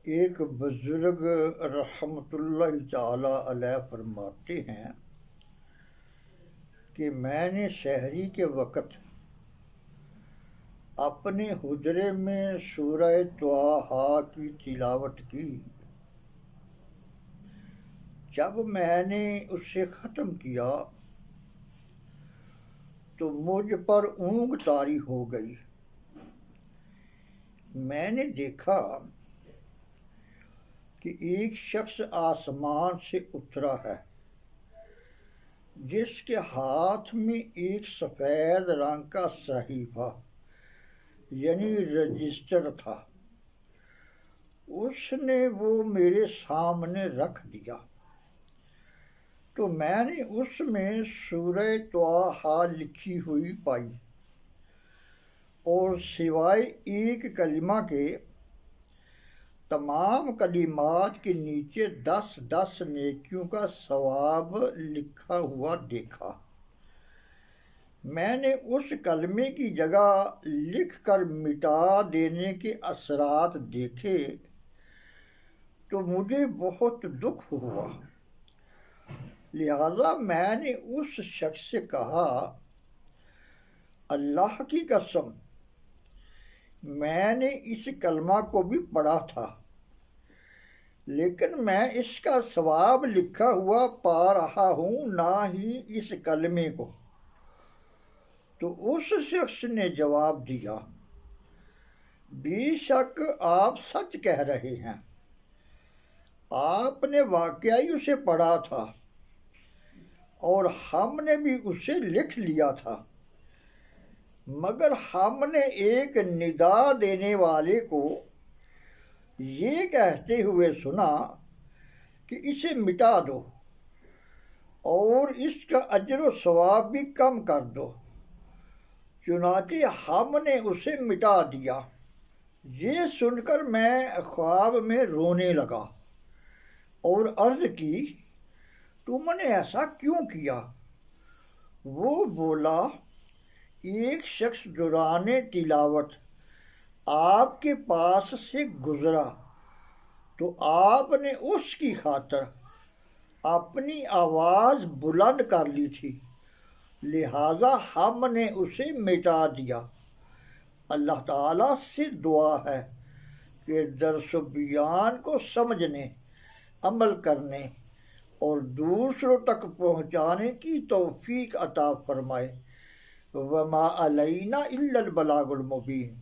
ایک بزرگ رحمۃ اللہ تعالی علیہ فرماتے ہیں کہ میں نے سحری کے وقت اپنے حجرے میں سورہ طٰہٰ کی تلاوت کی۔ جب میں نے اسے ختم کیا تو مجھ پر اونگ طاری ہو گئی۔ میں نے دیکھا کہ ایک شخص آسمان سے اترا ہے جس کے ہاتھ میں ایک سفید رنگ کا صحیفہ یعنی رجسٹر تھا۔ اس نے وہ میرے سامنے رکھ دیا تو میں نے اس میں سورہ طٰہٰ لکھی ہوئی پائی اور سوائے ایک کلمہ کے تمام کلمات کے نیچے 10 نیکیوں کا ثواب لکھا ہوا دیکھا۔ میں نے اس کلمے کی جگہ لکھ کر مٹا دینے کے اثرات دیکھے تو مجھے بہت دکھ ہوا۔ لہذا میں نے اس شخص سے کہا، اللہ کی قسم میں نے اس کلمہ کو بھی پڑھا تھا لیکن میں اس کا ثواب لکھا ہوا پا رہا ہوں، نہ ہی اس کلمے کو۔ تو اس شخص نے جواب دیا، بے شک آپ سچ کہہ رہے ہیں، آپ نے واقعی اسے پڑھا تھا اور ہم نے بھی اسے لکھ لیا تھا، مگر ہم نے ایک ندا دینے والے کو یہ کہتے ہوئے سنا کہ اسے مٹا دو اور اس کا اجر و ثواب بھی کم کر دو، چنانچہ ہم نے اسے مٹا دیا۔ یہ سن کر میں خواب میں رونے لگا اور عرض کی، تم نے ایسا کیوں کیا؟ وہ بولا، ایک شخص دوران تلاوت آپ کے پاس سے گزرا تو آپ نے اس کی خاطر اپنی آواز بلند کر لی تھی، لہذا ہم نے اسے مٹا دیا۔ اللہ تعالیٰ سے دعا ہے کہ درس و بیان کو سمجھنے، عمل کرنے اور دوسروں تک پہنچانے کی توفیق عطا فرمائے۔ وما علینا الا البلاغ المبین۔